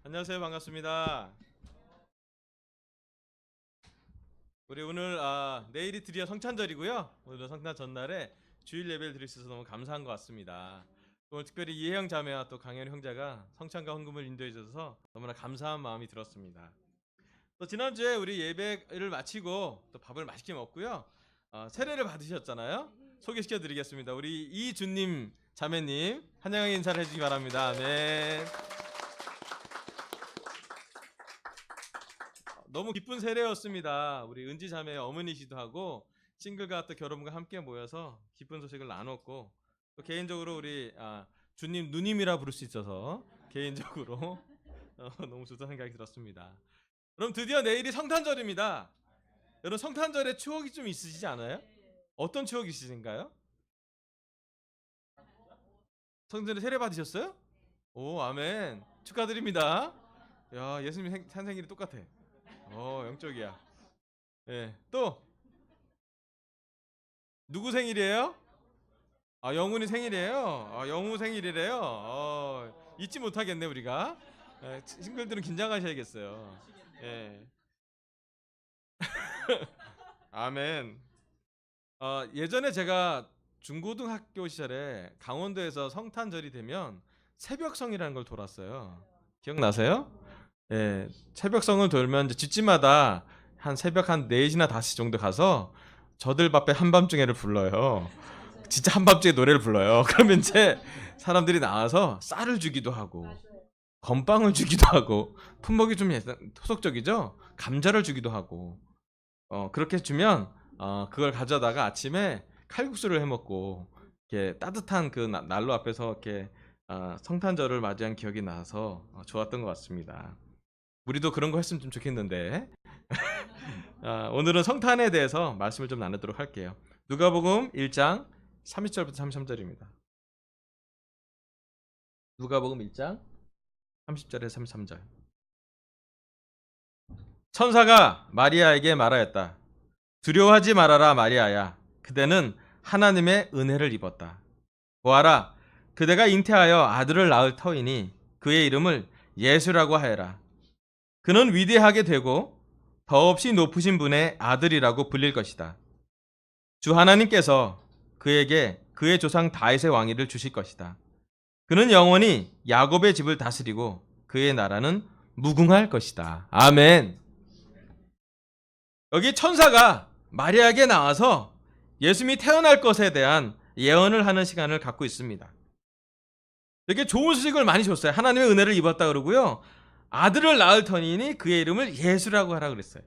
안녕하세요. 반갑습니다. 우리 오늘 내일이 드디어 성탄절이고요. 오늘은 성탄 전날에 주일 예배를 드릴 수 있어서 너무 감사한 것 같습니다. 오늘 특별히 이혜영 자매와 또 강현 형제가 성찬과 헌금을 인도해 주셔서 너무나 감사한 마음이 들었습니다. 또 지난주에 우리 예배를 마치고 또 밥을 맛있게 먹고요. 세례를 받으셨잖아요. 소개시켜 드리겠습니다. 우리 이준님 자매님 환영의 인사를 해주시기 바랍니다. 아멘. 너무 기쁜 세례였습니다. 우리 은지 자매의 어머니시도 하고 싱글과 또 결혼과 함께 모여서 기쁜 소식을 나눴고 또 개인적으로 우리 주님 누님이라 부를 수 있어서 개인적으로 너무 좋다는 생각이 들었습니다. 그럼 드디어 내일이 성탄절입니다. 여러분 성탄절에 추억이 좀 있으시지 않아요? 어떤 추억이 있으신가요? 성탄절에 세례 받으셨어요? 오 아멘 축하드립니다. 야 예수님 생일이 똑같아. 영적이야. 예. 또 누구 생일이에요? 영훈이 생일이에요. 영우 생일이래요. 잊지 못하겠네 우리가. 싱글들은 긴장하셔야겠어요. 예. 아멘. 예전에 제가 중고등학교 시절에 강원도에서 성탄절이 되면 새벽성이라는 걸 돌았어요. 기억나세요? 예, 새벽성을 돌면 이제 집집마다 한 새벽 한 4시나 5시 정도 가서 저들 밥에 한밤중에를 불러요. 진짜 한밤중에 노래를 불러요. 그러면 이제 사람들이 나와서 쌀을 주기도 하고 건빵을 주기도 하고 품목이 좀 토속적이죠. 감자를 주기도 하고 그렇게 주면 그걸 가져다가 아침에 칼국수를 해먹고 이렇게 따뜻한 그 난로 앞에서 이렇게 성탄절을 맞이한 기억이 나서 좋았던 것 같습니다. 우리도 그런 거 했으면 좀 좋겠는데 오늘은 성탄에 대해서 말씀을 좀 나누도록 할게요. 누가복음 1장 30절부터 33절입니다. 누가복음 1장 30절에서 33절. 천사가 마리아에게 말하였다. 두려워하지 말아라 마리아야. 그대는 하나님의 은혜를 입었다. 보아라, 그대가 잉태하여 아들을 낳을 터이니 그의 이름을 예수라고 하여라. 그는 위대하게 되고 더없이 높으신 분의 아들이라고 불릴 것이다. 주 하나님께서 그에게 그의 조상 다윗의 왕위를 주실 것이다. 그는 영원히 야곱의 집을 다스리고 그의 나라는 무궁할 것이다. 아멘. 여기 천사가 마리아에게 나와서 예수님이 태어날 것에 대한 예언을 하는 시간을 갖고 있습니다. 되게 좋은 소식을 많이 줬어요. 하나님의 은혜를 입었다 그러고요. 아들을 낳을 터이니 그의 이름을 예수라고 하라 그랬어요.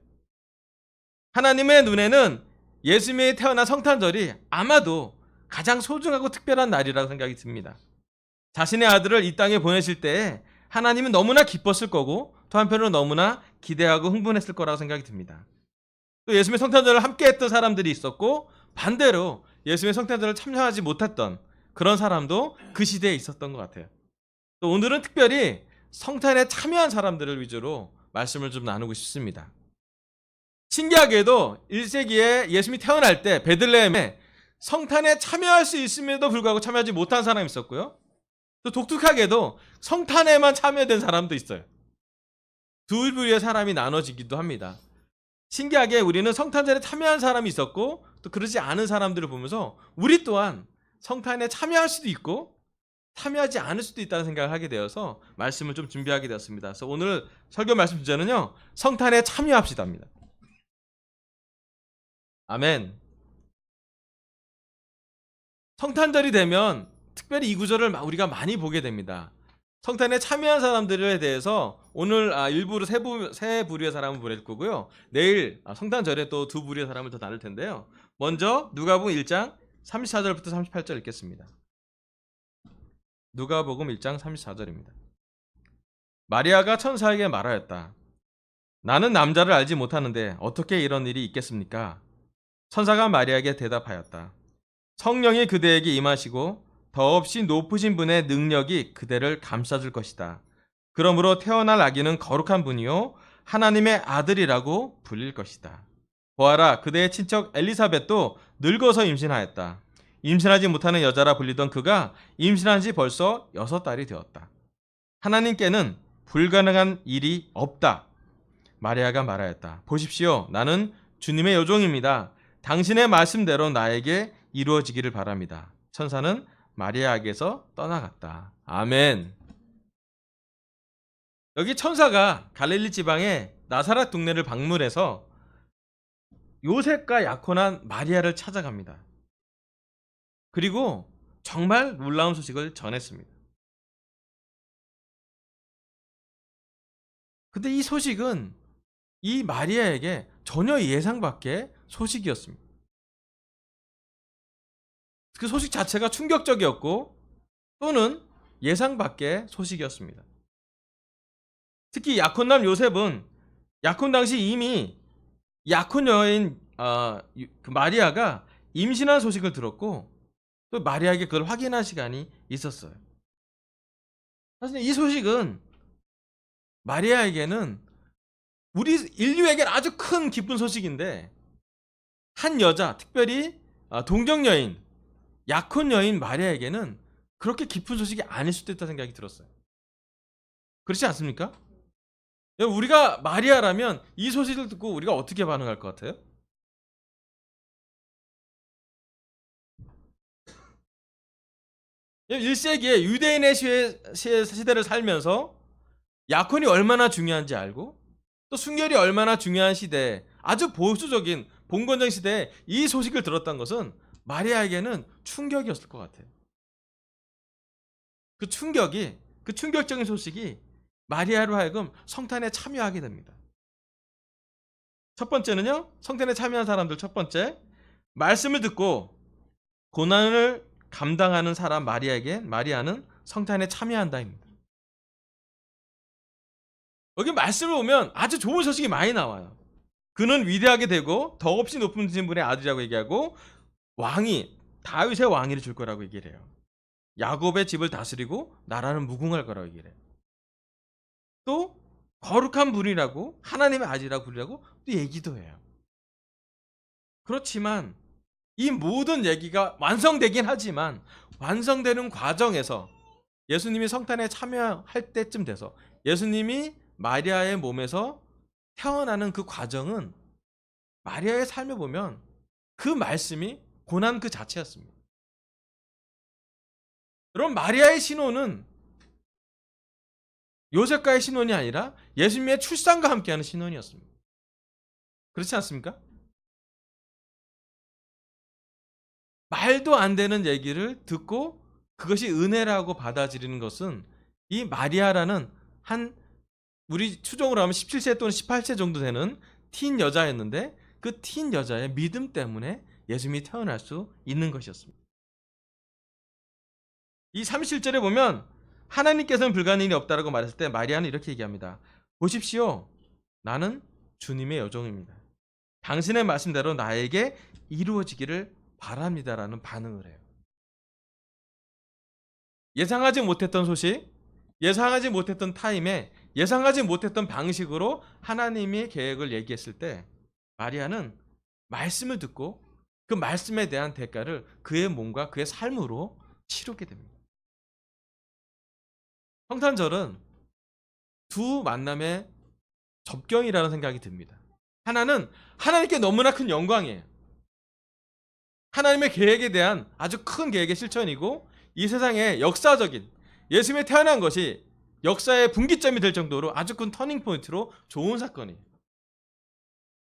하나님의 눈에는 예수님이 태어난 성탄절이 아마도 가장 소중하고 특별한 날이라고 생각이 듭니다. 자신의 아들을 이 땅에 보내실 때 하나님은 너무나 기뻤을 거고 또 한편으로 너무나 기대하고 흥분했을 거라고 생각이 듭니다. 또 예수님의 성탄절을 함께 했던 사람들이 있었고 반대로 예수님의 성탄절을 참여하지 못했던 그런 사람도 그 시대에 있었던 것 같아요. 또 오늘은 특별히 성탄에 참여한 사람들을 위주로 말씀을 좀 나누고 싶습니다. 신기하게도 1세기에 예수님이 태어날 때 베들레헴에 성탄에 참여할 수 있음에도 불구하고 참여하지 못한 사람이 있었고요. 또 독특하게도 성탄에만 참여된 사람도 있어요. 두 부류의 사람이 나눠지기도 합니다. 신기하게 우리는 성탄절에 참여한 사람이 있었고 또 그러지 않은 사람들을 보면서 우리 또한 성탄에 참여할 수도 있고 참여하지 않을 수도 있다는 생각을 하게 되어서 말씀을 좀 준비하게 되었습니다. 그래서 오늘 설교 말씀 주제는요. 성탄에 참여합시다입니다. 아멘. 성탄절이 되면 특별히 이 구절을 우리가 많이 보게 됩니다. 성탄에 참여한 사람들에 대해서 오늘 일부러 세 부류의 사람을 보낼 거고요. 내일 성탄절에 또 두 부류의 사람을 더 나눌 텐데요. 먼저 누가복음 1장 34절부터 38절 읽겠습니다. 누가복음 1장 34절입니다. 마리아가 천사에게 말하였다. 나는 남자를 알지 못하는데 어떻게 이런 일이 있겠습니까? 천사가 마리아에게 대답하였다. 성령이 그대에게 임하시고 더없이 높으신 분의 능력이 그대를 감싸줄 것이다. 그러므로 태어날 아기는 거룩한 분이요 하나님의 아들이라고 불릴 것이다. 보아라, 그대의 친척 엘리사벳도 늙어서 임신하였다. 임신하지 못하는 여자라 불리던 그가 임신한 지 벌써 6달이 되었다. 하나님께는 불가능한 일이 없다. 마리아가 말하였다. 보십시오. 나는 주님의 여종입니다. 당신의 말씀대로 나에게 이루어지기를 바랍니다. 천사는 마리아에게서 떠나갔다. 아멘. 여기 천사가 갈릴리 지방의 나사렛 동네를 방문해서 요셉과 약혼한 마리아를 찾아갑니다. 그리고 정말 놀라운 소식을 전했습니다. 근데 이 소식은 이 마리아에게 전혀 예상 밖의 소식이었습니다. 그 소식 자체가 충격적이었고 또는 예상 밖의 소식이었습니다. 특히 약혼남 요셉은 약혼 당시 이미 약혼 여인 그 마리아가 임신한 소식을 들었고 또 마리아에게 그걸 확인할 시간이 있었어요. 사실 이 소식은 마리아에게는 우리 인류에게는 아주 큰 기쁜 소식인데 한 여자, 특별히 동정 여인, 약혼 여인 마리아에게는 그렇게 기쁜 소식이 아닐 수도 있다는 생각이 들었어요. 그렇지 않습니까? 우리가 마리아라면 이 소식을 듣고 우리가 어떻게 반응할 것 같아요? 1세기에 유대인의 시대를 살면서 약혼이 얼마나 중요한지 알고 또 순결이 얼마나 중요한 시대에 아주 보수적인 봉건적 시대에 이 소식을 들었던 것은 마리아에게는 충격이었을 것 같아요. 그 충격적인 소식이 마리아로 하여금 성탄에 참여하게 됩니다. 첫 번째는요, 성탄에 참여한 사람들 첫 번째, 말씀을 듣고 고난을 감당하는 사람 마리아는 성탄에 참여한다입니다. 여기 말씀을 보면 아주 좋은 소식이 많이 나와요. 그는 위대하게 되고 더없이 높은 분의 아들이라고 얘기하고 다윗의 왕위를 줄 거라고 얘기를 해요. 야곱의 집을 다스리고 나라는 무궁할 거라고 얘기를 해요. 또 거룩한 분이라고 하나님의 아들이라고 부르라고 또 얘기도 해요. 그렇지만 이 모든 얘기가 완성되긴 하지만 완성되는 과정에서 예수님이 성탄에 참여할 때쯤 돼서 예수님이 마리아의 몸에서 태어나는 그 과정은 마리아의 삶을 보면 그 말씀이 고난 그 자체였습니다. 여러분, 마리아의 신혼은 요셉과의 신혼이 아니라 예수님의 출산과 함께하는 신혼이었습니다. 그렇지 않습니까? 말도 안 되는 얘기를 듣고 그것이 은혜라고 받아들이는 것은 이 마리아라는 우리 추정으로 하면 17세 또는 18세 정도 되는 틴 여자였는데 그 틴 여자의 믿음 때문에 예수님이 태어날 수 있는 것이었습니다. 이 37절에 보면 하나님께서는 불가능한 일이 없다라고 말했을 때 마리아는 이렇게 얘기합니다. 보십시오. 나는 주님의 여종입니다. 당신의 말씀대로 나에게 이루어지기를 바랍니다라는 반응을 해요. 예상하지 못했던 소식, 예상하지 못했던 타임에 예상하지 못했던 방식으로 하나님의 계획을 얘기했을 때 마리아는 말씀을 듣고 그 말씀에 대한 대가를 그의 몸과 그의 삶으로 치르게 됩니다. 성탄절은 두 만남의 접경이라는 생각이 듭니다. 하나는 하나님께 너무나 큰 영광이에요. 하나님의 계획에 대한 아주 큰 계획의 실천이고 이 세상에 역사적인 예수님이 태어난 것이 역사의 분기점이 될 정도로 아주 큰 터닝포인트로 좋은 사건이에요.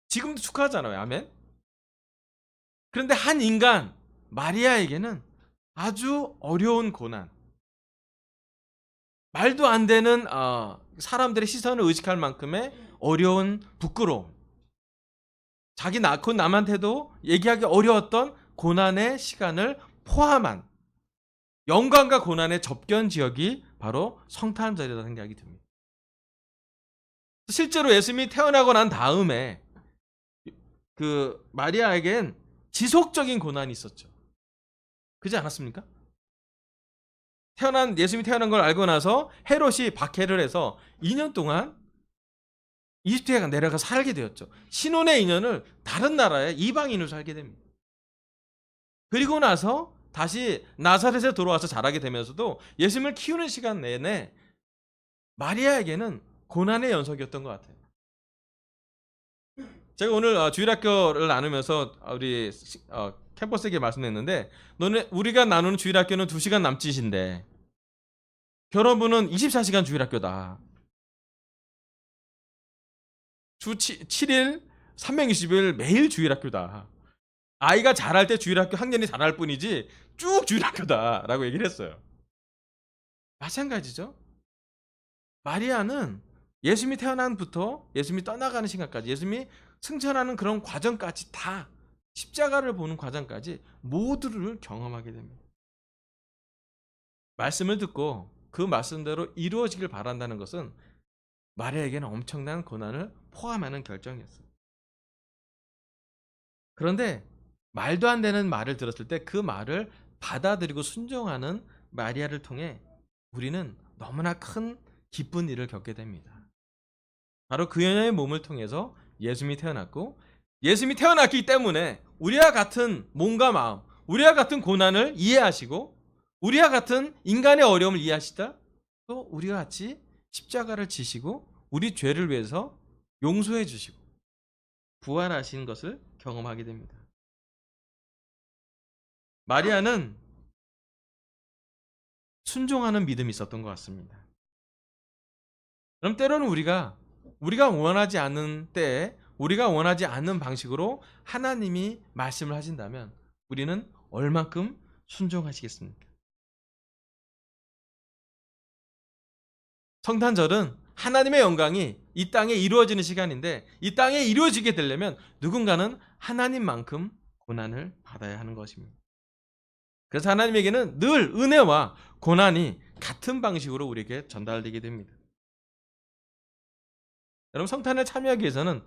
지금도 축하하잖아요. 아멘. 그런데 한 인간 마리아에게는 아주 어려운 고난, 말도 안 되는 사람들의 시선을 의식할 만큼의 어려운 부끄러움, 자기 낳고 남한테도 얘기하기 어려웠던 고난의 시간을 포함한 영광과 고난의 접견 지역이 바로 성탄절이라는 생각이 듭니다. 실제로 예수님이 태어나고 난 다음에 그 마리아에겐 지속적인 고난이 있었죠. 그렇지 않았습니까? 예수님이 태어난 걸 알고 나서 헤롯이 박해를 해서 2년 동안 이집트에 내려가 살게 되었죠. 신혼의 2년을 다른 나라의 이방인으로 살게 됩니다. 그리고 나서 다시 나사렛에 돌아와서 자라게 되면서도 예수님을 키우는 시간 내내 마리아에게는 고난의 연속이었던 것 같아요. 제가 오늘 주일학교를 나누면서 우리 캠퍼스에게 말씀했는데, 우리가 나누는 주일학교는 2시간 남짓인데 결혼부는 24시간 주일학교다. 주 7일 360일 매일 주일학교다. 아이가 자랄 때 주일학교 학년이 자랄 뿐이지 쭉 주일학교다라고 얘기를 했어요. 마찬가지죠. 마리아는 예수님이 태어난부터 예수님이 떠나가는 시간까지, 예수님이 승천하는 그런 과정까지, 다 십자가를 보는 과정까지 모두를 경험하게 됩니다. 말씀을 듣고 그 말씀대로 이루어지길 바란다는 것은 마리아에게는 엄청난 고난을 포함하는 결정이었어요. 그런데 말도 안 되는 말을 들었을 때 그 말을 받아들이고 순종하는 마리아를 통해 우리는 너무나 큰 기쁜 일을 겪게 됩니다. 바로 그녀의 몸을 통해서 예수님이 태어났고, 예수님이 태어났기 때문에 우리와 같은 몸과 마음, 우리와 같은 고난을 이해하시고, 우리와 같은 인간의 어려움을 이해하시다, 또 우리와 같이 십자가를 지시고 우리 죄를 위해서 용서해 주시고 부활하신 것을 경험하게 됩니다. 마리아는 순종하는 믿음이 있었던 것 같습니다. 그럼 때로는 우리가 원하지 않는 때에, 우리가 원하지 않는 방식으로 하나님이 말씀을 하신다면 우리는 얼만큼 순종하시겠습니까? 성탄절은 하나님의 영광이 이 땅에 이루어지는 시간인데, 이 땅에 이루어지게 되려면 누군가는 하나님만큼 고난을 받아야 하는 것입니다. 그래서 하나님에게는 늘 은혜와 고난이 같은 방식으로 우리에게 전달되게 됩니다. 여러분, 성탄에 참여하기 위해서는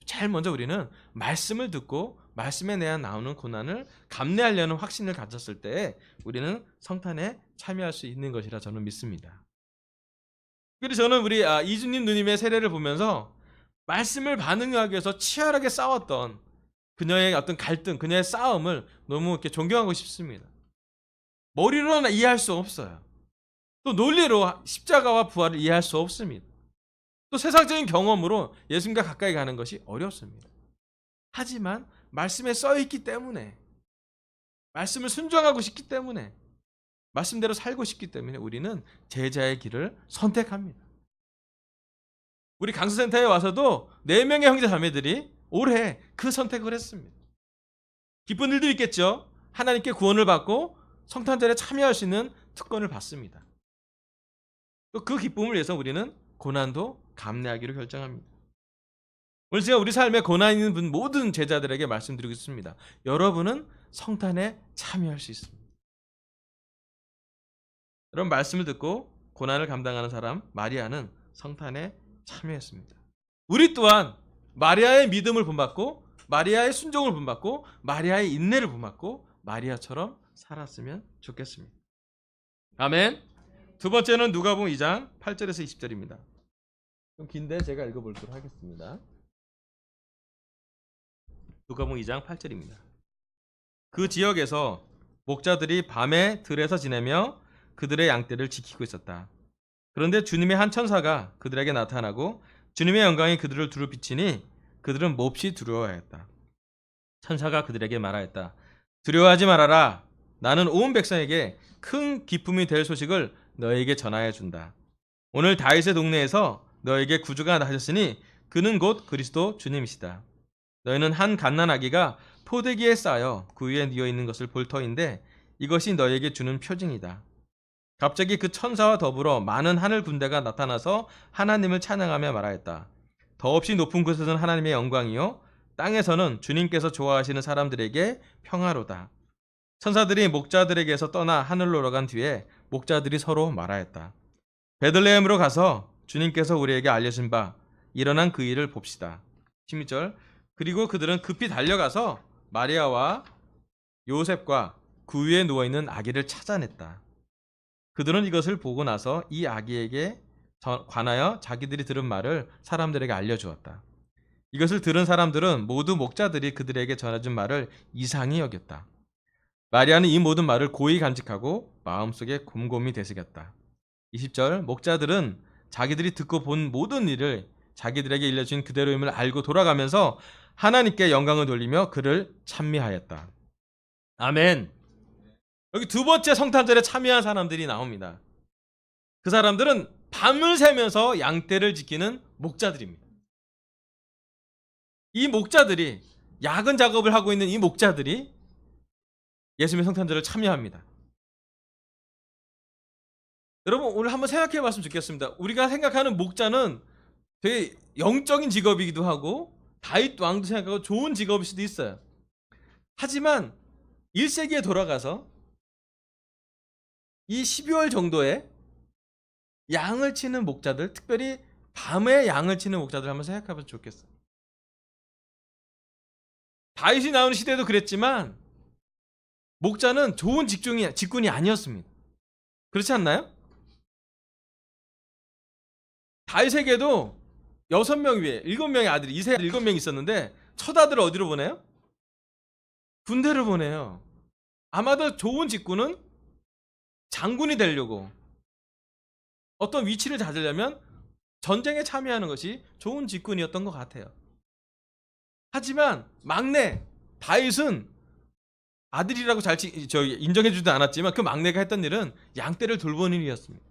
제일 먼저 우리는 말씀을 듣고 말씀에 대한 나오는 고난을 감내하려는 확신을 가졌을 때 우리는 성탄에 참여할 수 있는 것이라 저는 믿습니다. 그래서 저는 우리 이주님 누님의 세례를 보면서 말씀을 반응하기 위해서 치열하게 싸웠던 그녀의 어떤 갈등, 그녀의 싸움을 너무 이렇게 존경하고 싶습니다. 머리로는 이해할 수 없어요. 또 논리로 십자가와 부활을 이해할 수 없습니다. 또 세상적인 경험으로 예수님과 가까이 가는 것이 어렵습니다. 하지만 말씀에 써있기 때문에, 말씀을 순종하고 싶기 때문에, 말씀대로 살고 싶기 때문에 우리는 제자의 길을 선택합니다. 우리 강수센터에 와서도 4명의 형제 자매들이 올해 그 선택을 했습니다. 기쁜 일도 있겠죠. 하나님께 구원을 받고 성탄절에 참여할 수 있는 특권을 받습니다. 또 그 기쁨을 위해서 우리는 고난도 감내하기로 결정합니다. 오늘 제가 우리 삶에 고난 있는 모든 제자들에게 말씀드리고 있습니다. 여러분은 성탄에 참여할 수 있습니다. 여러분, 말씀을 듣고 고난을 감당하는 사람 마리아는 성탄에 참여했습니다. 우리 또한 마리아의 믿음을 본받고, 마리아의 순종을 본받고, 마리아의 인내를 본받고 마리아처럼 살았으면 좋겠습니다. 아멘. 두 번째는 누가복음 2장 8절에서 20절입니다. 좀 긴데 제가 읽어보도록 하겠습니다. 누가복음 2장 8절입니다. 그 지역에서 목자들이 밤에 들에서 지내며 그들의 양떼를 지키고 있었다. 그런데 주님의 한 천사가 그들에게 나타나고 주님의 영광이 그들을 두루 비치니 그들은 몹시 두려워하였다. 천사가 그들에게 말하였다. 두려워하지 말아라. 나는 온 백성에게 큰 기쁨이 될 소식을 너에게 전하여 준다. 오늘 다윗의 동네에서 너에게 구주가 나셨으니 그는 곧 그리스도 주님이시다. 너희는 한 갓난아기가 포대기에 쌓여 그 위에 뉘어 있는 것을 볼 터인데 이것이 너에게 주는 표징이다. 갑자기 그 천사와 더불어 많은 하늘 군대가 나타나서 하나님을 찬양하며 말하였다. 더없이 높은 곳에서는 하나님의 영광이요 땅에서는 주님께서 좋아하시는 사람들에게 평화로다. 천사들이 목자들에게서 떠나 하늘로 간 뒤에 목자들이 서로 말하였다. 베들레헴으로 가서 주님께서 우리에게 알려진 바 일어난 그 일을 봅시다. 16절. 그리고 그들은 급히 달려가서 마리아와 요셉과 그 위에 누워있는 아기를 찾아냈다. 그들은 이것을 보고 나서 이 아기에게 관하여 자기들이 들은 말을 사람들에게 알려주었다. 이것을 들은 사람들은 모두 목자들이 그들에게 전해준 말을 이상히 여겼다. 마리아는 이 모든 말을 고이 간직하고 마음속에 곰곰이 되새겼다. 20절. 목자들은 자기들이 듣고 본 모든 일을 자기들에게 일러준 그대로임을 알고 돌아가면서 하나님께 영광을 돌리며 그를 찬미하였다. 아멘. 여기 두 번째 성탄절에 참여한 사람들이 나옵니다. 그 사람들은 밤을 새면서 양떼를 지키는 목자들입니다. 이 목자들이, 야근 작업을 하고 있는 이 목자들이 예수님의 성탄절을 참여합니다. 여러분, 오늘 한번 생각해 봤으면 좋겠습니다. 우리가 생각하는 목자는 되게 영적인 직업이기도 하고 다윗 왕도 생각하고 좋은 직업일 수도 있어요. 하지만 1세기에 돌아가서 이 12월 정도에 양을 치는 목자들, 특별히 밤에 양을 치는 목자들 한번 생각해 보면 좋겠어요. 다윗이 나오는 시대도 그랬지만 목자는 좋은 직군이 아니었습니다. 그렇지 않나요? 다윗에게도 6명 위에 7명의 아들이, 이세 7명이 있었는데 첫 아들을 어디로 보내요? 군대를 보내요. 아마도 좋은 직군은 장군이 되려고, 어떤 위치를 찾으려면 전쟁에 참여하는 것이 좋은 직군이었던 것 같아요. 하지만 막내 다윗은 아들이라고 잘 인정해주지도 않았지만 그 막내가 했던 일은 양떼를 돌보는 일이었습니다.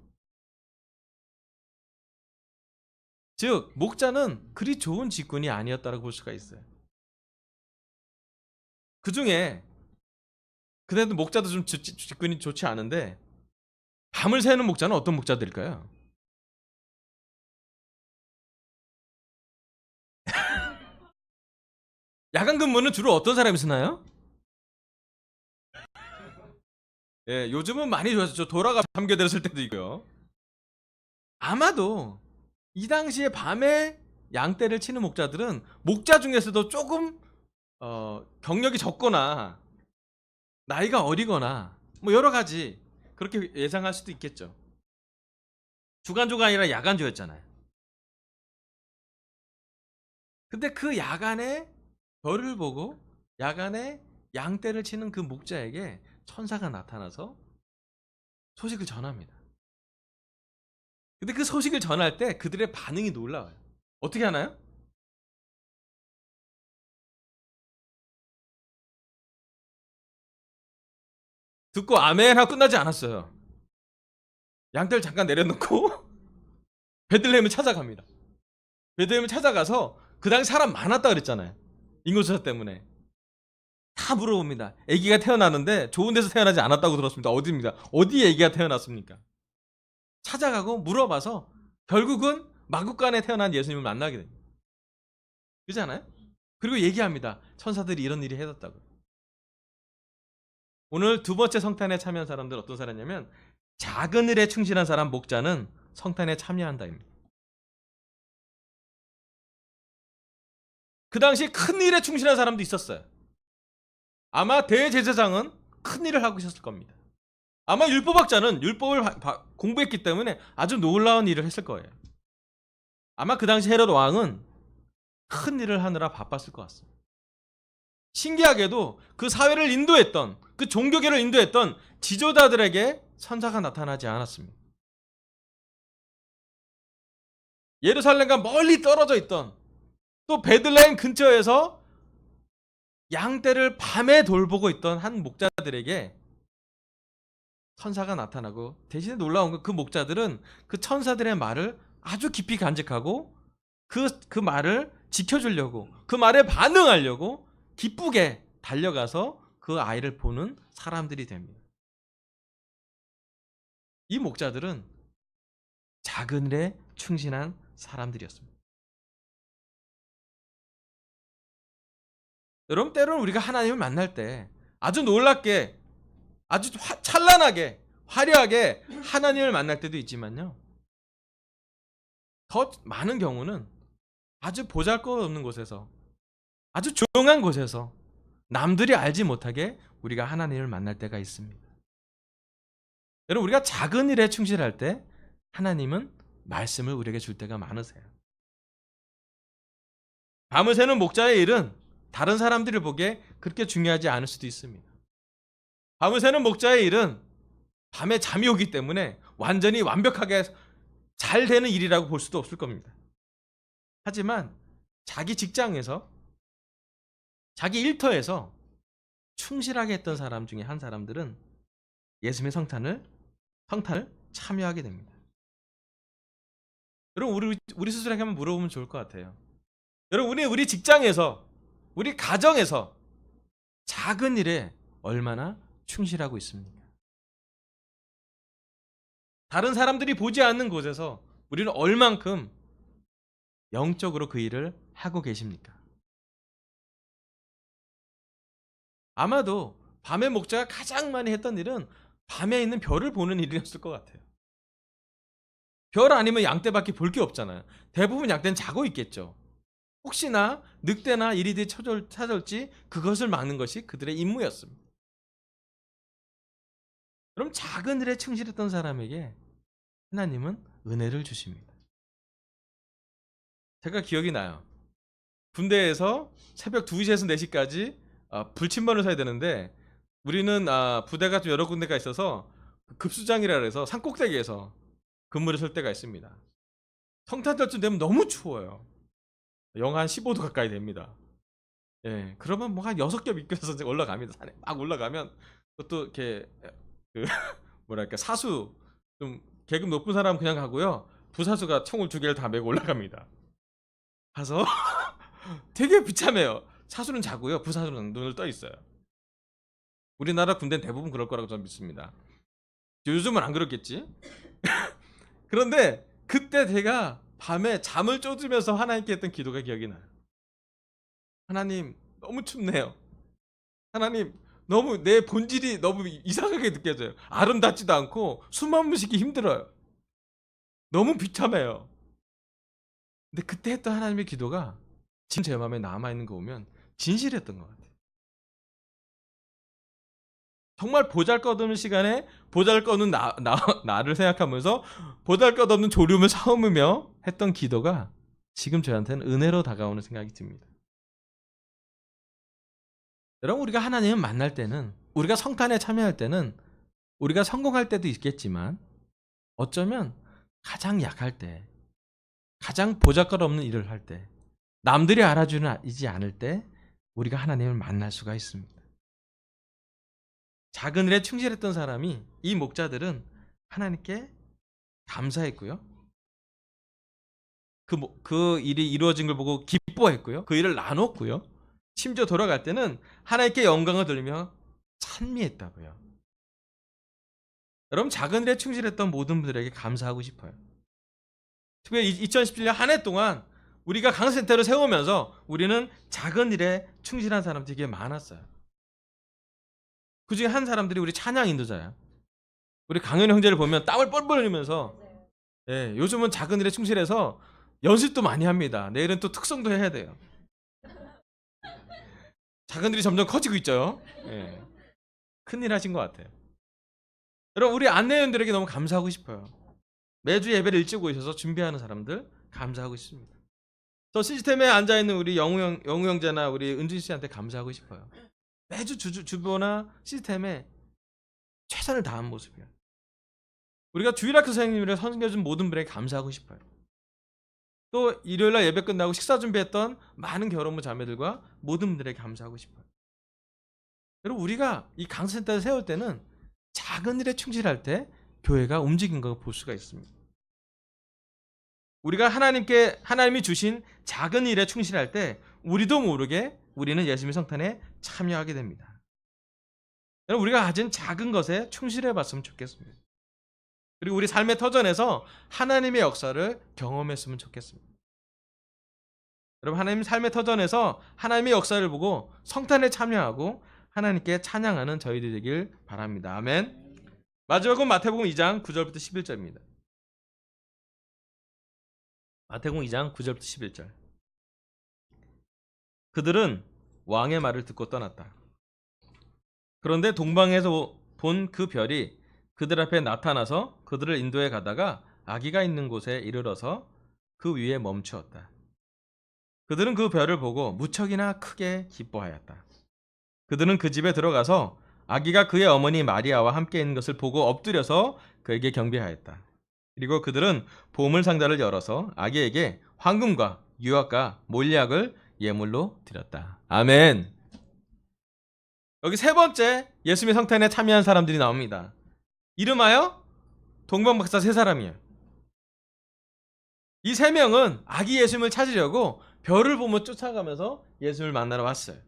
즉 목자는 그리 좋은 직군이 아니었다고 볼 수가 있어요. 그 중에 그래도 목자도 좀 직군이 좋지 않은데 밤을 새는 목자는 어떤 목자들일까요? 야간 근무는 주로 어떤 사람이 쓰나요? 예, 요즘은 많이 좋아졌죠. 돌아가 잠겨들었을 때도 있고요. 아마도 이 당시에 밤에 양떼를 치는 목자들은 목자 중에서도 조금 경력이 적거나 나이가 어리거나 뭐 여러 가지 그렇게 예상할 수도 있겠죠. 주간조가 아니라 야간조였잖아요. 근데 그 야간에 별을 보고 야간에 양떼를 치는 그 목자에게 천사가 나타나서 소식을 전합니다. 근데 그 소식을 전할 때 그들의 반응이 놀라워요. 어떻게 하나요? 듣고 아멘 하고 끝나지 않았어요. 양떼를 잠깐 내려놓고 베들레헴을 찾아갑니다. 베들레헴을 찾아가서 그 당시 사람 많았다 그랬잖아요. 인구수사 때문에. 다 물어봅니다. 아기가 태어나는데 좋은 데서 태어나지 않았다고 들었습니다. 어디입니다. 어디에 아기가 태어났습니까? 찾아가고 물어봐서 결국은 마국간에 태어난 예수님을 만나게 됩니다. 그렇지 않아요? 그리고 얘기합니다. 천사들이 이런 일이 해졌다고. 오늘 두 번째 성탄에 참여한 사람들 어떤 사람이냐면 작은 일에 충실한 사람 목자는 성탄에 참여한다입니다. 그 당시 큰 일에 충실한 사람도 있었어요. 아마 대제사장은 큰 일을 하고 있었을 겁니다. 아마 율법학자는 율법을 공부했기 때문에 아주 놀라운 일을 했을 거예요. 아마 그 당시 헤롯 왕은 큰 일을 하느라 바빴을 것 같습니다. 신기하게도 그 사회를 인도했던, 그 종교계를 인도했던 지도자들에게 천사가 나타나지 않았습니다. 예루살렘과 멀리 떨어져 있던, 또 베들레헴 근처에서 양떼를 밤에 돌보고 있던 한 목자들에게 천사가 나타나고, 대신에 놀라운 건 그 목자들은 그 천사들의 말을 아주 깊이 간직하고 그 말을 지켜주려고, 그 말에 반응하려고 기쁘게 달려가서 그 아이를 보는 사람들이 됩니다. 이 목자들은 작은 일에 충실한 사람들이었습니다. 여러분, 때로는 우리가 하나님을 만날 때 아주 놀랍게, 아주 찬란하게, 화려하게 하나님을 만날 때도 있지만요, 더 많은 경우는 아주 보잘것없는 곳에서, 아주 조용한 곳에서 남들이 알지 못하게 우리가 하나님을 만날 때가 있습니다. 여러분, 우리가 작은 일에 충실할 때 하나님은 말씀을 우리에게 줄 때가 많으세요. 밤을 새는 목자의 일은 다른 사람들이 보기에 그렇게 중요하지 않을 수도 있습니다. 밤을 새는 목자의 일은 밤에 잠이 오기 때문에 완전히 완벽하게 잘 되는 일이라고 볼 수도 없을 겁니다. 하지만 자기 직장에서, 자기 일터에서 충실하게 했던 사람 중에 한 사람들은 예수님의 성탄을 참여하게 됩니다. 여러분, 우리 스스로에게 한번 물어보면 좋을 것 같아요. 여러분, 우리 직장에서, 우리 가정에서 작은 일에 얼마나 충실하고 있습니까? 다른 사람들이 보지 않는 곳에서 우리는 얼만큼 영적으로 그 일을 하고 계십니까? 아마도 밤의 목자가 가장 많이 했던 일은 밤에 있는 별을 보는 일이었을 것 같아요. 별 아니면 양떼밖에 볼 게 없잖아요. 대부분 양떼는 자고 있겠죠. 혹시나 늑대나 이리들이 찾아올지 그것을 막는 것이 그들의 임무였습니다. 그럼 작은 일에 충실했던 사람에게 하나님은 은혜를 주십니다. 제가 기억이 나요. 군대에서 새벽 2시에서 4시까지 불침번을 서야 되는데, 우리는 부대가 좀 여러 군데가 있어서 급수장이라 해서 산꼭대기에서 근무를 설 때가 있습니다. 성탄절쯤 되면 너무 추워요. 영하 한 15도 가까이 됩니다. 예, 그러면 뭐 한 6겹 입고서 올라갑니다. 산에 막 올라가면 그것도 이렇게 그 뭐랄까, 사수 좀 계급 높은 사람 그냥 가고요. 부사수가 총을 2개를 다 메고 올라갑니다. 가서 되게 비참해요. 사수는 자고요. 부사수는 눈을 떠 있어요. 우리나라 군대는 대부분 그럴 거라고 저는 믿습니다. 요즘은 안 그렇겠지. 그런데 그때 제가 밤에 잠을 쫓으면서 하나님께 했던 기도가 기억이 나요. 하나님, 너무 춥네요. 하나님, 너무 내 본질이 너무 이상하게 느껴져요. 아름답지도 않고 숨만 쉬기 힘들어요. 너무 비참해요. 근데 그때 했던 하나님의 기도가 지금 제 마음에 남아있는 거 보면 진실했던 것 같아요. 정말 보잘것없는 시간에 보잘것없는 나를 생각하면서 보잘것없는 졸음을 삼으며 했던 기도가 지금 저한테는 은혜로 다가오는 생각이 듭니다. 여러분, 우리가 하나님을 만날 때는, 우리가 성탄에 참여할 때는 우리가 성공할 때도 있겠지만 어쩌면 가장 약할 때, 가장 보잘것없는 일을 할 때, 남들이 알아주지 않을 때 우리가 하나님을 만날 수가 있습니다. 작은 일에 충실했던 사람이, 이 목자들은 하나님께 감사했고요. 그 일이 이루어진 걸 보고 기뻐했고요. 그 일을 나눴고요. 심지어 돌아갈 때는 하나님께 영광을 돌리며 찬미했다고요. 여러분, 작은 일에 충실했던 모든 분들에게 감사하고 싶어요. 특별히 2017년 한 해 동안 우리가 강센터를 세우면서 우리는 작은 일에 충실한 사람들이 되게 많았어요. 그 중에 한 사람들이 우리 찬양 인도자야. 우리 강현 형제를 보면 땀을 뻘뻘 흘리면서, 예, 요즘은 작은 일에 충실해서 연습도 많이 합니다. 내일은 또 특성도 해야 돼요. 작은 일이 점점 커지고 있죠. 예, 큰일 하신 것 같아요. 여러분, 우리 안내원들에게 너무 감사하고 싶어요. 매주 예배를 일찍 오셔서 준비하는 사람들 감사하고 싶습니다. 저 시스템에 앉아있는 우리 영우 형제나 우리 은준 씨한테 감사하고 싶어요. 매주 주보나 시스템에 최선을 다한 모습이에요. 우리가 주일학교 선생님을 섬겨준 모든 분에게 감사하고 싶어요. 또 일요일날 예배 끝나고 식사 준비했던 많은 결혼부 자매들과 모든 분들에게 감사하고 싶어요. 여러분, 우리가 이 강센터를 세울 때는 작은 일에 충실할 때 교회가 움직인 걸 볼 수가 있습니다. 우리가 하나님이 주신 작은 일에 충실할 때 우리도 모르게 우리는 예수님의 성탄에 참여하게 됩니다. 여러분, 우리가 가진 작은 것에 충실해 봤으면 좋겠습니다. 그리고 우리 삶의 터전에서 하나님의 역사를 경험했으면 좋겠습니다. 여러분, 하나님 삶의 터전에서 하나님의 역사를 보고 성탄에 참여하고 하나님께 찬양하는 저희들 되길 바랍니다. 아멘. 마지막은 마태복음 2장 9절부터 11절입니다. 마태복음 2장 9절부터 11절. 그들은 왕의 말을 듣고 떠났다. 그런데 동방에서 본 그 별이 그들 앞에 나타나서 그들을 인도해 가다가 아기가 있는 곳에 이르러서 그 위에 멈추었다. 그들은 그 별을 보고 무척이나 크게 기뻐하였다. 그들은 그 집에 들어가서 아기가 그의 어머니 마리아와 함께 있는 것을 보고 엎드려서 그에게 경배하였다. 그리고 그들은 보물 상자를 열어서 아기에게 황금과 유학과 몰약을 예물로 드렸다. 아멘. 여기 세 번째 예수님의 성탄에 참여한 사람들이 나옵니다. 이름하여 동방박사 세 사람이에요. 이 세 명은 아기 예수님을 찾으려고 별을 보며 쫓아가면서 예수님을 만나러 왔어요.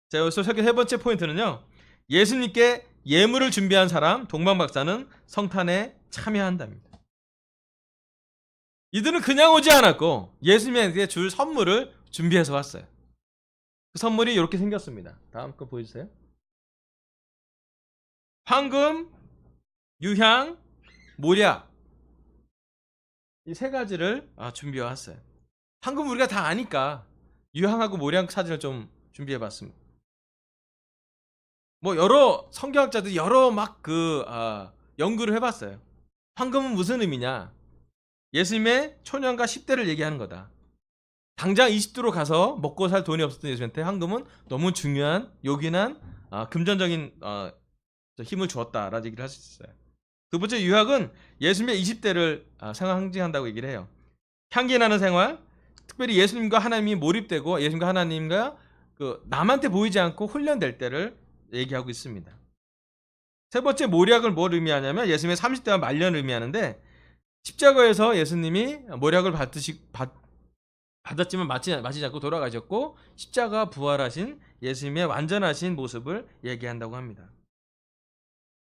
자, 여기서 세 번째 포인트는요. 예수님께 예물을 준비한 사람, 동방박사는 성탄에 참여한답니다. 이들은 그냥 오지 않았고 예수님에게 줄 선물을 준비해서 왔어요. 그 선물이 이렇게 생겼습니다. 다음 거 보여주세요. 황금, 유향, 몰약, 이 세 가지를 준비해 왔어요. 황금 우리가 다 아니까 유향하고 몰약 사진을 좀 준비해 봤습니다. 뭐 여러 성경학자들이 여러 막 연구를 해봤어요. 황금은 무슨 의미냐? 예수님의 초년과 10대를 얘기하는 거다. 당장 20도로 가서 먹고 살 돈이 없었던 예수님한테 황금은 너무 중요한 요긴한 금전적인 힘을 주었다라는 얘기를 할 수 있어요. 두 번째 유학은 예수님의 20대를 상징한다고 얘기를 해요. 향기 나는 생활, 특별히 예수님과 하나님이 몰입되고 예수님과 하나님과 남한테 보이지 않고 훈련될 때를 얘기하고 있습니다. 세 번째 모략을 뭘 의미하냐면 예수님의 30대와 말년을 의미하는데 십자가에서 예수님이 모략을 받았지만 맞지 않고 돌아가셨고 십자가 부활하신 예수님의 완전하신 모습을 얘기한다고 합니다.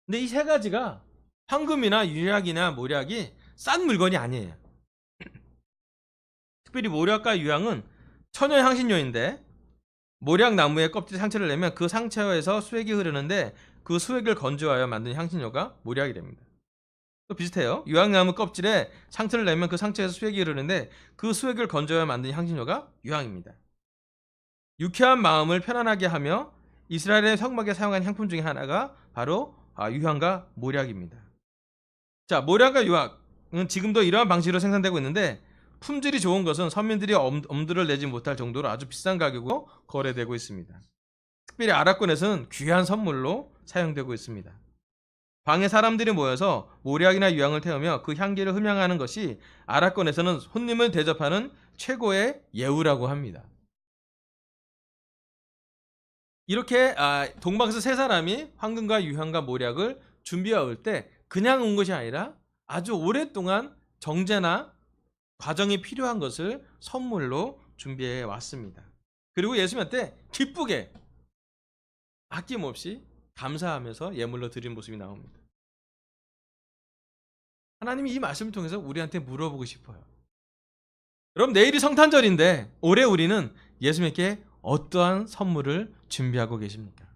근데 이 세 가지가 황금이나 유약이나 모략이 싼 물건이 아니에요. 특별히 모략과 유향은 천연 향신료인데 모략 나무의 껍질 상처를 내면 그 상처에서 수액이 흐르는데 그 수액을 건조하여 만든 향신료가 모략이 됩니다. 또 비슷해요. 유향나무 껍질에 상처를 내면 그 상처에서 수액이 흐르는데 그 수액을 건조하여 만든 향신료가 유향입니다. 유쾌한 마음을 편안하게 하며 이스라엘의 성막에 사용한 향품 중에 하나가 바로 유향과 모략입니다. 자, 모략과 유향은 지금도 이러한 방식으로 생산되고 있는데 품질이 좋은 것은 서민들이 엄두를 내지 못할 정도로 아주 비싼 가격으로 거래되고 있습니다. 특별히 아랍권에서는 귀한 선물로 사용되고 있습니다. 방에 사람들이 모여서 모략이나 유향을 태우며 그 향기를 흠양하는 것이 아랍권에서는 손님을 대접하는 최고의 예우라고 합니다. 이렇게 동방에서 세 사람이 황금과 유향과 모략을 준비해 올 때 그냥 온 것이 아니라 아주 오랫동안 정제나 과정이 필요한 것을 선물로 준비해 왔습니다. 그리고 예수님한테 기쁘게 아낌없이 감사하면서 예물로 드린 모습이 나옵니다. 하나님이 이 말씀을 통해서 우리한테 물어보고 싶어요. 여러분, 내일이 성탄절인데 올해 우리는 예수님께 어떠한 선물을 준비하고 계십니까?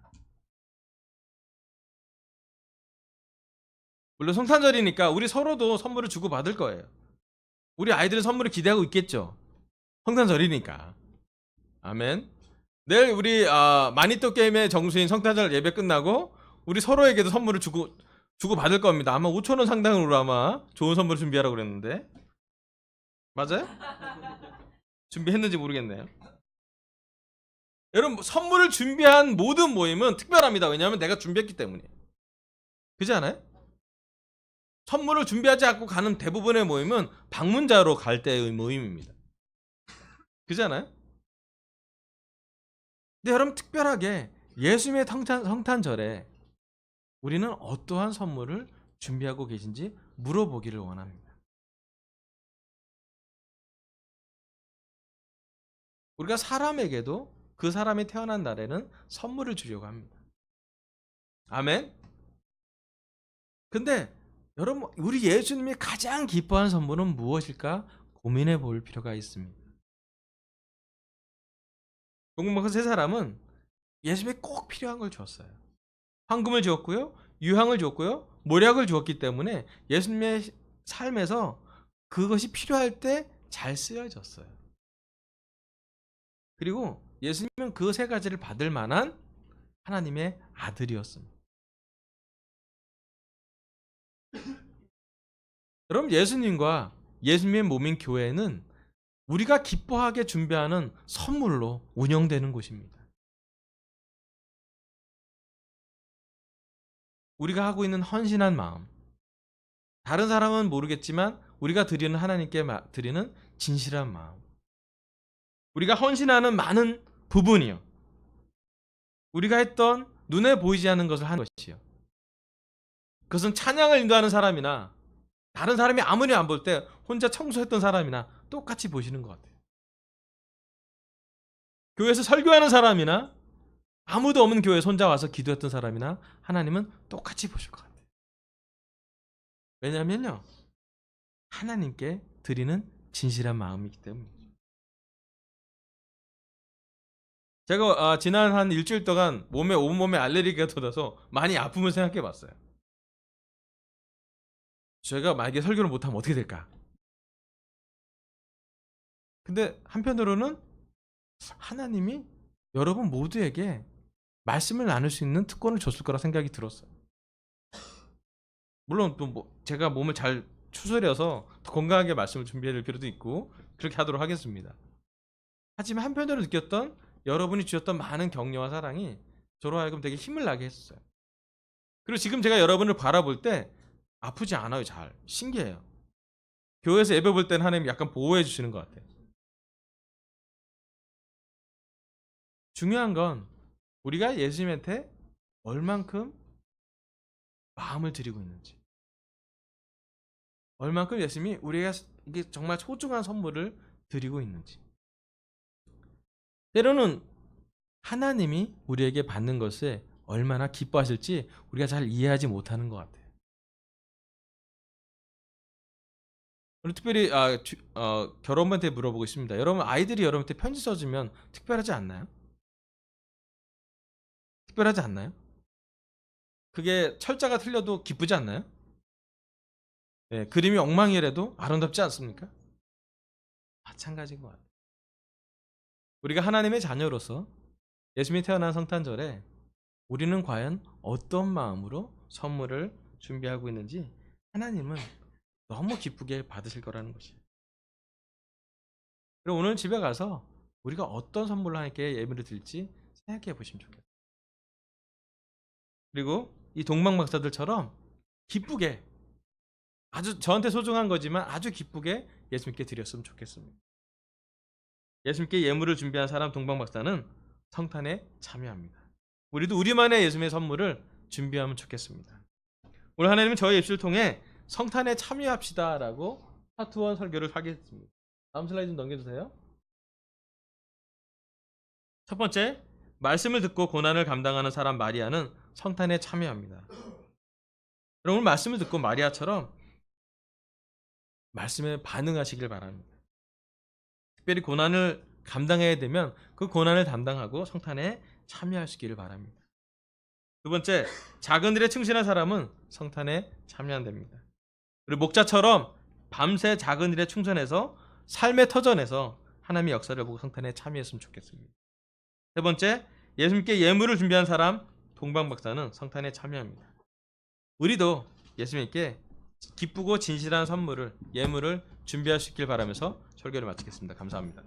물론 성탄절이니까 우리 서로도 선물을 주고받을 거예요. 우리 아이들은 선물을 기대하고 있겠죠. 성탄절이니까. 아멘. 내일 우리 마니또 게임의 정수인 성탄절 예배 끝나고 우리 서로에게도 선물을 주고 받을 겁니다. 아마 5,000원 상당으로 아마 좋은 선물을 준비하라고 그랬는데. 맞아요? 준비했는지 모르겠네요. 여러분, 선물을 준비한 모든 모임은 특별합니다. 왜냐하면 내가 준비했기 때문에. 그렇지 않아요? 선물을 준비하지 않고 가는 대부분의 모임은 방문자로 갈 때의 모임입니다. 그렇지 않아요? 근데 여러분, 특별하게 예수님의 성탄절에 우리는 어떠한 선물을 준비하고 계신지 물어보기를 원합니다. 우리가 사람에게도 그 사람이 태어난 날에는 선물을 주려고 합니다. 아멘. 근데 여러분, 우리 예수님이 가장 기뻐한 선물은 무엇일까 고민해 볼 필요가 있습니다. 동방박사 세 사람은 예수님이 꼭 필요한 걸 주었어요. 황금을 주었고요, 유향을 주었고요, 모략을 주었기 때문에 예수님의 삶에서 그것이 필요할 때 잘 쓰여졌어요. 그리고 예수님은 그 세 가지를 받을 만한 하나님의 아들이었습니다. 여러분, 예수님과 예수님의 몸인 교회는 우리가 기뻐하게 준비하는 선물로 운영되는 곳입니다. 우리가 하고 있는 헌신한 마음, 다른 사람은 모르겠지만 우리가 드리는 하나님께 드리는 진실한 마음, 우리가 헌신하는 많은 부분이요, 우리가 했던 눈에 보이지 않는 것을 하는 것이요, 그것은 찬양을 인도하는 사람이나 다른 사람이 아무리 안 볼 때 혼자 청소했던 사람이나 똑같이 보시는 것 같아요. 교회에서 설교하는 사람이나 아무도 없는 교회에 혼자 와서 기도했던 사람이나 하나님은 똑같이 보실 것 같아요. 왜냐하면요, 하나님께 드리는 진실한 마음이기 때문이죠. 제가 지난 한 일주일 동안 온몸에 알레르기가 돋아서 많이 아픔을 생각해 봤어요. 제가 만약에 설교를 못하면 어떻게 될까? 근데 한편으로는 하나님이 여러분 모두에게 말씀을 나눌 수 있는 특권을 줬을 거라 생각이 들었어요. 물론 또 제가 몸을 잘 추스려서 더 건강하게 말씀을 준비해야 될 필요도 있고 그렇게 하도록 하겠습니다. 하지만 한편으로 느꼈던 여러분이 주셨던 많은 격려와 사랑이 저로 하여금 되게 힘을 나게 했어요. 그리고 지금 제가 여러분을 바라볼 때 아프지 않아요. 잘. 신기해요. 교회에서 예배 볼 때는 하나님이 약간 보호해 주시는 것 같아요. 중요한 건 우리가 예수님한테 얼만큼 마음을 드리고 있는지, 얼만큼 예수님이 우리가 이게 정말 소중한 선물을 드리고 있는지. 때로는 하나님이 우리에게 받는 것에 얼마나 기뻐하실지 우리가 잘 이해하지 못하는 것 같아요. 오늘 특별히 결혼반한테 물어보고 있습니다. 여러분 아이들이 여러분한테 편지 써주면 특별하지 않나요? 특별하지 않나요? 그게 철자가 틀려도 기쁘지 않나요? 네, 그림이 엉망이라도 아름답지 않습니까? 마찬가지인 것 같아요. 우리가 하나님의 자녀로서 예수님이 태어난 성탄절에 우리는 과연 어떤 마음으로 선물을 준비하고 있는지 하나님은 너무 기쁘게 받으실 거라는 것이에요. 그리고 오늘 집에 가서 우리가 어떤 선물로 하나님께 예배를 드릴지 생각해 보시면 좋겠어요. 그리고 이 동방 박사들처럼 기쁘게, 아주 저한테 소중한 거지만 아주 기쁘게 예수님께 드렸으면 좋겠습니다. 예수님께 예물을 준비한 사람 동방 박사는 성탄에 참여합니다. 우리도 우리만의 예수님의 선물을 준비하면 좋겠습니다. 오늘 하나님은 저희 예수를 통해 성탄에 참여합시다라고 파트 1 설교를 하겠습니다. 다음 슬라이드 좀 넘겨주세요. 첫 번째, 말씀을 듣고 고난을 감당하는 사람 마리아는 성탄에 참여합니다. 여러분, 말씀을 듣고 마리아처럼 말씀에 반응하시길 바랍니다. 특별히 고난을 감당해야 되면 그 고난을 담당하고 성탄에 참여하시기를 바랍니다. 두 번째, 작은 일에 충실한 사람은 성탄에 참여한답니다. 우리 목자처럼 밤새 작은 일에 충성해서 삶의 터전에서 하나님의 역사를 보고 성탄에 참여했으면 좋겠습니다. 세 번째, 예수님께 예물을 준비한 사람 동방 박사는 성탄에 참여합니다. 우리도 예수님께 기쁘고 진실한 선물을, 예물을 준비하시길 바라면서 설교를 마치겠습니다. 감사합니다.